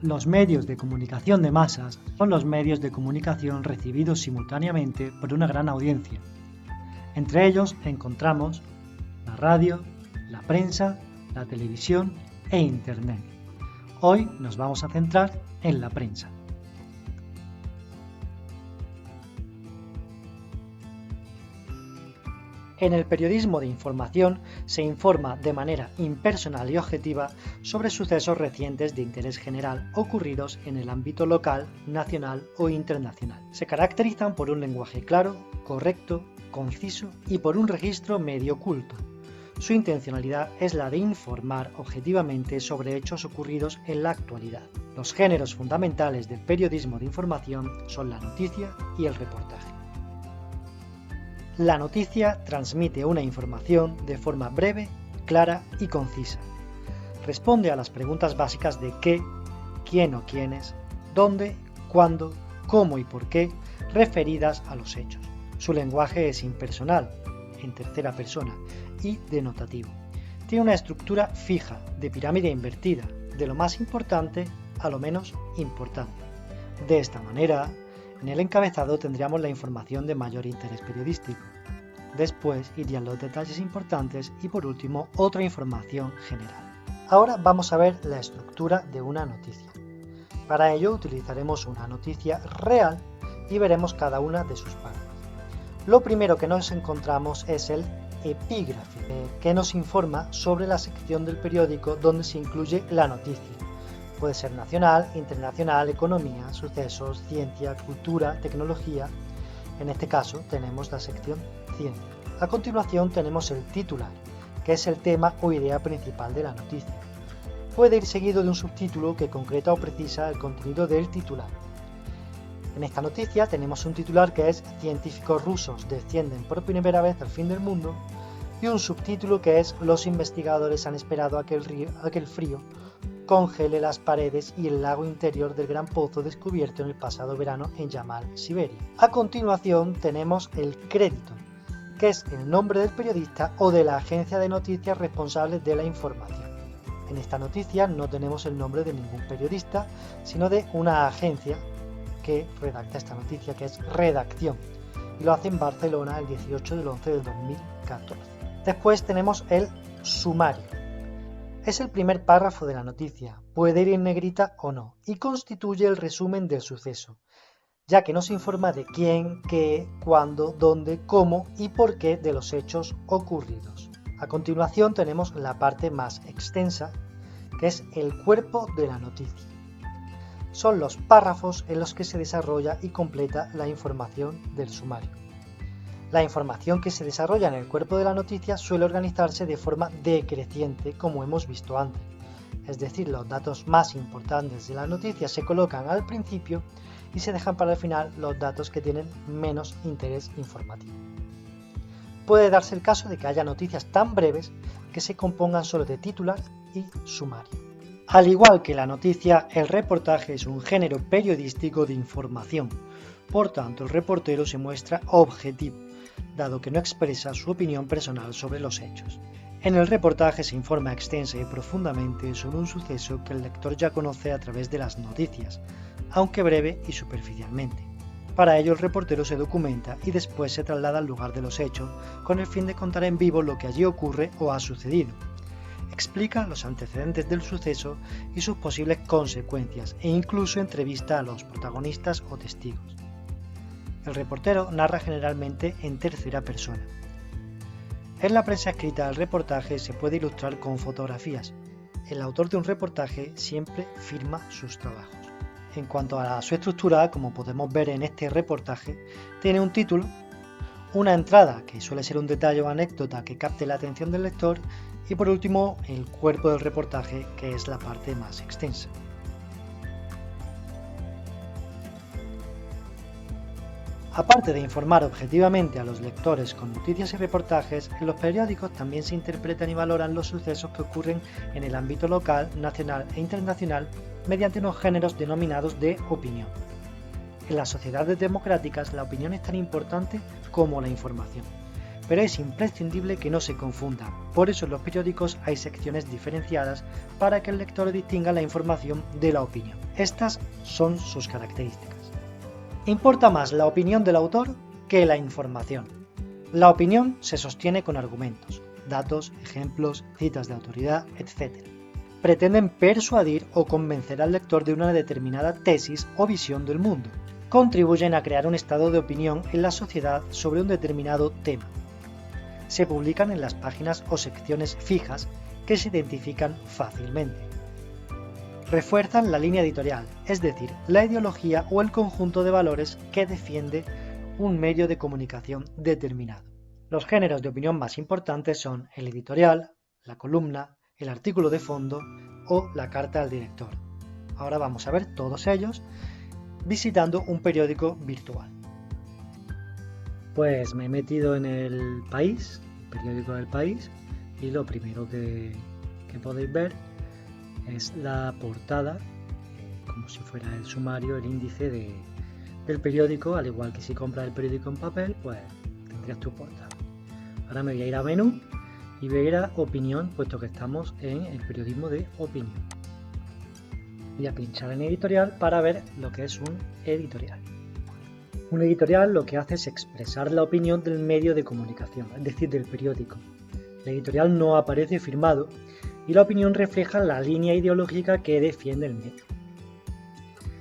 Los medios de comunicación de masas son los medios de comunicación recibidos simultáneamente por una gran audiencia. Entre ellos encontramos la radio, la prensa, la televisión e Internet. Hoy nos vamos a centrar en la prensa. En el periodismo de información se informa de manera impersonal y objetiva sobre sucesos recientes de interés general ocurridos en el ámbito local, nacional o internacional. Se caracterizan por un lenguaje claro, correcto, conciso y por un registro medio culto. Su intencionalidad es la de informar objetivamente sobre hechos ocurridos en la actualidad. Los géneros fundamentales del periodismo de información son la noticia y el reportaje. La noticia transmite una información de forma breve, clara y concisa. Responde a las preguntas básicas de qué, quién o quiénes, dónde, cuándo, cómo y por qué, referidas a los hechos. Su lenguaje es impersonal, en tercera persona, y denotativo. Tiene una estructura fija, de pirámide invertida, de lo más importante a lo menos importante. De esta manera, en el encabezado tendríamos la información de mayor interés periodístico. Después irían los detalles importantes y por último otra información general. Ahora vamos a ver la estructura de una noticia. Para ello utilizaremos una noticia real y veremos cada una de sus partes. Lo primero que nos encontramos es el epígrafe, que nos informa sobre la sección del periódico donde se incluye la noticia. Puede ser nacional, internacional, economía, sucesos, ciencia, cultura, tecnología. En este caso tenemos la sección ciencia. A continuación tenemos el titular, que es el tema o idea principal de la noticia. Puede ir seguido de un subtítulo que concreta o precisa el contenido del titular. En esta noticia tenemos un titular que es «Científicos rusos descienden por primera vez al fin del mundo» y un subtítulo que es «Los investigadores han esperado a que el frío congele las paredes y el lago interior del gran pozo descubierto en el pasado verano en Yamal, Siberia». A continuación tenemos el crédito, que es el nombre del periodista o de la agencia de noticias responsable de la información. En esta noticia no tenemos el nombre de ningún periodista, sino de una agencia que redacta esta noticia, que es Redacción, y lo hace en Barcelona el 18 del 11 de 2014. Después tenemos el sumario. Es el primer párrafo de la noticia, puede ir en negrita o no, y constituye el resumen del suceso, ya que nos informa de quién, qué, cuándo, dónde, cómo y por qué de los hechos ocurridos. A continuación tenemos la parte más extensa, que es el cuerpo de la noticia. Son los párrafos en los que se desarrolla y completa la información del sumario. La información que se desarrolla en el cuerpo de la noticia suele organizarse de forma decreciente, como hemos visto antes. Es decir, los datos más importantes de la noticia se colocan al principio y se dejan para el final los datos que tienen menos interés informativo. Puede darse el caso de que haya noticias tan breves que se compongan solo de titular y sumario. Al igual que la noticia, el reportaje es un género periodístico de información. Por tanto, el reportero se muestra objetivo, dado que no expresa su opinión personal sobre los hechos. En el reportaje se informa extensa y profundamente sobre un suceso que el lector ya conoce a través de las noticias, aunque breve y superficialmente. Para ello el reportero se documenta y después se traslada al lugar de los hechos con el fin de contar en vivo lo que allí ocurre o ha sucedido. Explica los antecedentes del suceso y sus posibles consecuencias e incluso entrevista a los protagonistas o testigos. El reportero narra generalmente en tercera persona. En la prensa escrita, el reportaje se puede ilustrar con fotografías. El autor de un reportaje siempre firma sus trabajos. En cuanto a su estructura, como podemos ver en este reportaje, tiene un título, una entrada, que suele ser un detalle o anécdota que capte la atención del lector, y por último, el cuerpo del reportaje, que es la parte más extensa. Aparte de informar objetivamente a los lectores con noticias y reportajes, en los periódicos también se interpretan y valoran los sucesos que ocurren en el ámbito local, nacional e internacional mediante unos géneros denominados de opinión. En las sociedades democráticas la opinión es tan importante como la información. pero es imprescindible que no se confundan. Por eso en los periódicos hay secciones diferenciadas para que el lector distinga la información de la opinión. Estas son sus características. Importa más la opinión del autor que la información. La opinión se sostiene con argumentos, datos, ejemplos, citas de autoridad, etc. Pretenden persuadir o convencer al lector de una determinada tesis o visión del mundo. Contribuyen a crear un estado de opinión en la sociedad sobre un determinado tema. Se publican en las páginas o secciones fijas que se identifican fácilmente. Refuerzan la línea editorial, es decir, la ideología o el conjunto de valores que defiende un medio de comunicación determinado. Los géneros de opinión más importantes son el editorial, la columna, el artículo de fondo o la carta al director. Ahora vamos a ver todos ellos visitando un periódico virtual. Pues me he metido en El País, periódico del País, y lo primero que podéis ver es la portada, como si fuera el sumario, el índice del periódico, al igual que si compras el periódico en papel, pues tendrías tu portada. Ahora me voy a ir a menú y voy a ir a opinión, puesto que estamos en el periodismo de opinión. Voy a pinchar en editorial para ver lo que es un editorial. Un editorial lo que hace es expresar la opinión del medio de comunicación, es decir, del periódico. El editorial no aparece firmado y la opinión refleja la línea ideológica que defiende el medio.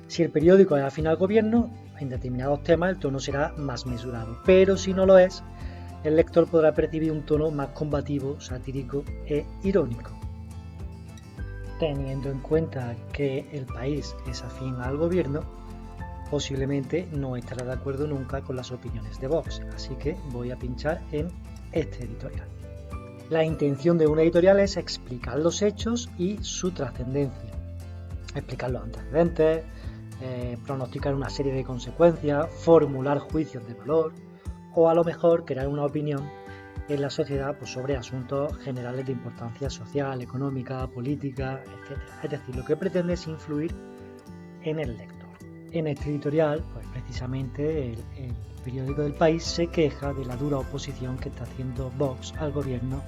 Si el periódico es afín al gobierno, en determinados temas el tono será más mesurado, pero si no lo es, el lector podrá percibir un tono más combativo, satírico e irónico. Teniendo en cuenta que El País es afín al gobierno, posiblemente no estará de acuerdo nunca con las opiniones de Vox, así que voy a pinchar en este editorial. La intención de un editorial es explicar los hechos y su trascendencia, explicar los antecedentes, pronosticar una serie de consecuencias, formular juicios de valor o a lo mejor crear una opinión en la sociedad sobre asuntos generales de importancia social, económica, política, etc. Es decir, lo que pretende es influir en el lector. En este editorial, pues precisamente el periódico del País se queja de la dura oposición que está haciendo Vox al gobierno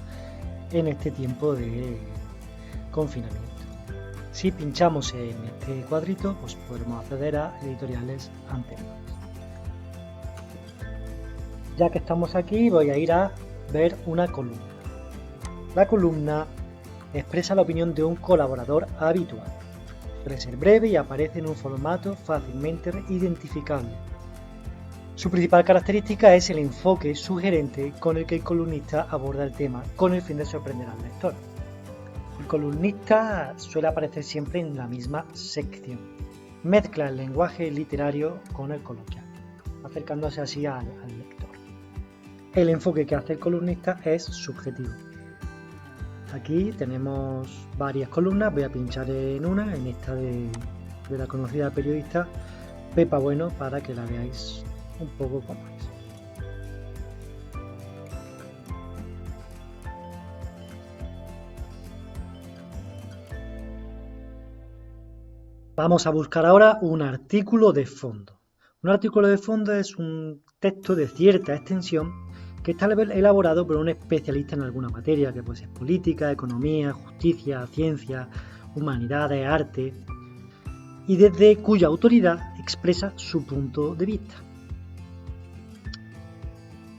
en este tiempo de confinamiento. Si pinchamos en este cuadrito, pues podremos acceder a editoriales anteriores. Ya que estamos aquí, voy a ir a ver una columna. La columna expresa la opinión de un colaborador habitual. Suele ser breve y aparece en un formato fácilmente identificable. Su principal característica es el enfoque sugerente con el que el columnista aborda el tema, con el fin de sorprender al lector. El columnista suele aparecer siempre en la misma sección. Mezcla el lenguaje literario con el coloquial, acercándose así al lector. El enfoque que hace el columnista es subjetivo. Aquí tenemos varias columnas, voy a pinchar en una, en esta de la conocida periodista Pepa Bueno, para que la veáis un poco cómo es. Vamos a buscar ahora un artículo de fondo. Un artículo de fondo es un texto de cierta extensión que está elaborado por un especialista en alguna materia, que puede ser política, economía, justicia, ciencia, humanidades, arte, y desde cuya autoridad expresa su punto de vista.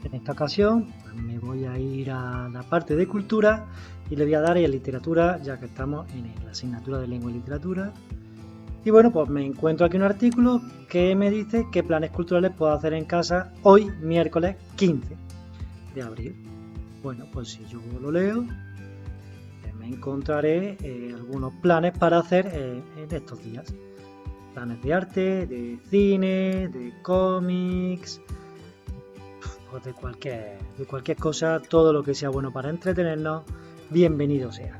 En esta ocasión me voy a ir a la parte de cultura y le voy a dar a literatura, ya que estamos en la asignatura de lengua y literatura. Y bueno, pues me encuentro aquí un artículo que me dice qué planes culturales puedo hacer en casa hoy, miércoles 15 de abril. Bueno, pues si yo lo leo, me encontraré algunos planes para hacer en estos días. Planes de arte, de cine, de cómics, pues de cualquier cosa, todo lo que sea bueno para entretenernos, bienvenido sea.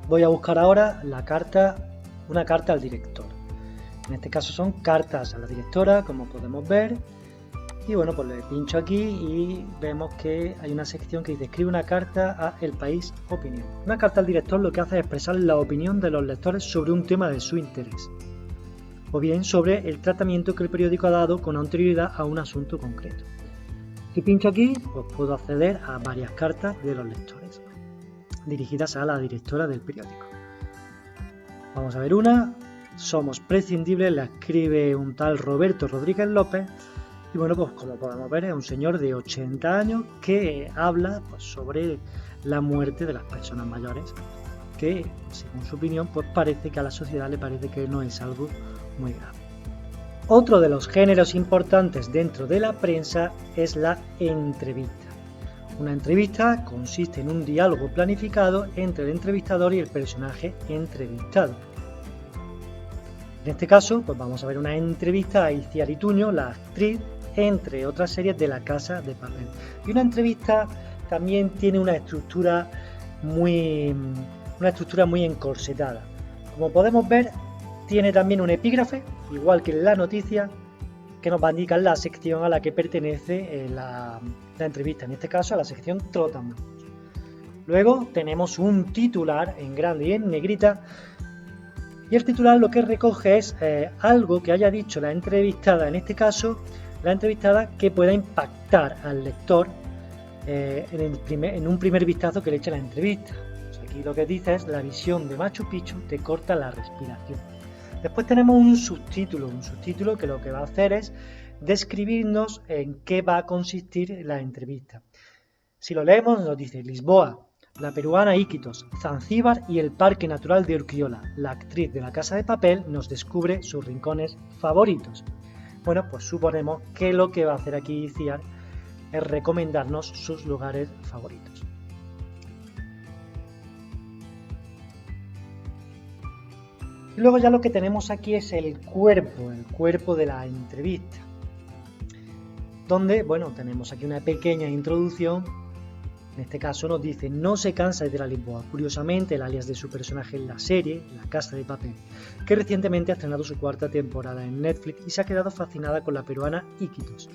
Voy a buscar ahora una carta al director. En este caso son cartas a la directora, como podemos ver. Y bueno, pues le pincho aquí y vemos que hay una sección que dice escribe una carta a El País Opinión. Una carta al director lo que hace es expresar la opinión de los lectores sobre un tema de su interés. o bien sobre el tratamiento que el periódico ha dado con anterioridad a un asunto concreto. Si pincho aquí, pues puedo acceder a varias cartas de los lectores, dirigidas a la directora del periódico. Vamos a ver una. Somos prescindibles, la escribe un tal Roberto Rodríguez López. Y bueno, pues como podemos ver, es un señor de 80 años que habla pues, sobre la muerte de las personas mayores, que según su opinión, pues parece que a la sociedad le parece que no es algo muy grave. Otro de los géneros importantes dentro de la prensa es la entrevista. Una entrevista consiste en un diálogo planificado entre el entrevistador y el personaje entrevistado. En este caso, pues vamos a ver una entrevista a Itziar Ituño, la actriz, entre otras series de La Casa de Papel. Y una entrevista también tiene una estructura muy encorsetada. Como podemos ver, tiene también un epígrafe, igual que en la noticia, que nos va a indicar la sección a la que pertenece la entrevista, en este caso a la sección Trotamundos. Luego tenemos un titular en grande y en negrita, y el titular lo que recoge es algo que haya dicho la entrevistada, en este caso la entrevistada, que pueda impactar al lector en un primer vistazo que le eche la entrevista. Pues aquí lo que dice es: la visión de Machu Picchu te corta la respiración. Después tenemos un subtítulo que lo que va a hacer es describirnos en qué va a consistir la entrevista. Si lo leemos, nos dice: Lisboa, la peruana Iquitos, Zanzíbar y el Parque Natural de Urquiola. La actriz de La Casa de Papel nos descubre sus rincones favoritos. Bueno, pues suponemos que lo que va a hacer aquí Itziar es recomendarnos sus lugares favoritos. Y luego ya lo que tenemos aquí es el cuerpo de la entrevista, donde, bueno, tenemos aquí una pequeña introducción. En este caso nos dice: no se cansa de ir a Lisboa. Curiosamente, el alias de su personaje en la serie La Casa de Papel, que recientemente ha estrenado su cuarta temporada en Netflix y se ha quedado fascinada con la peruana Iquitos.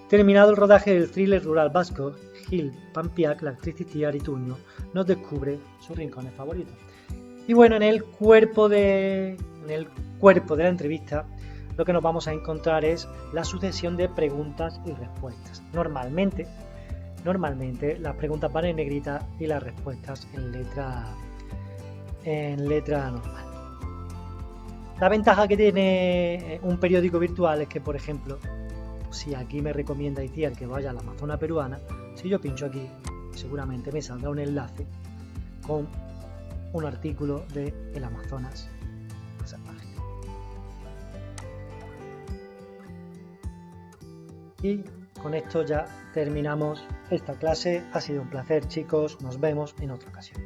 Terminado el rodaje del thriller rural vasco, Gil Pampiak, la actriz Itziar Ituño, nos descubre sus rincones favoritos. Y bueno, en el cuerpo de la entrevista, lo que nos vamos a encontrar es la sucesión de preguntas y respuestas. Normalmente las preguntas van en negrita y las respuestas en letra normal. La ventaja que tiene un periódico virtual es que, por ejemplo, si aquí me recomienda Itziar que vaya a la Amazona peruana, si yo pincho aquí, seguramente me saldrá un enlace con un artículo de El Amazonas, esa página. Y con esto ya terminamos esta clase. Ha sido un placer, chicos. Nos vemos en otra ocasión.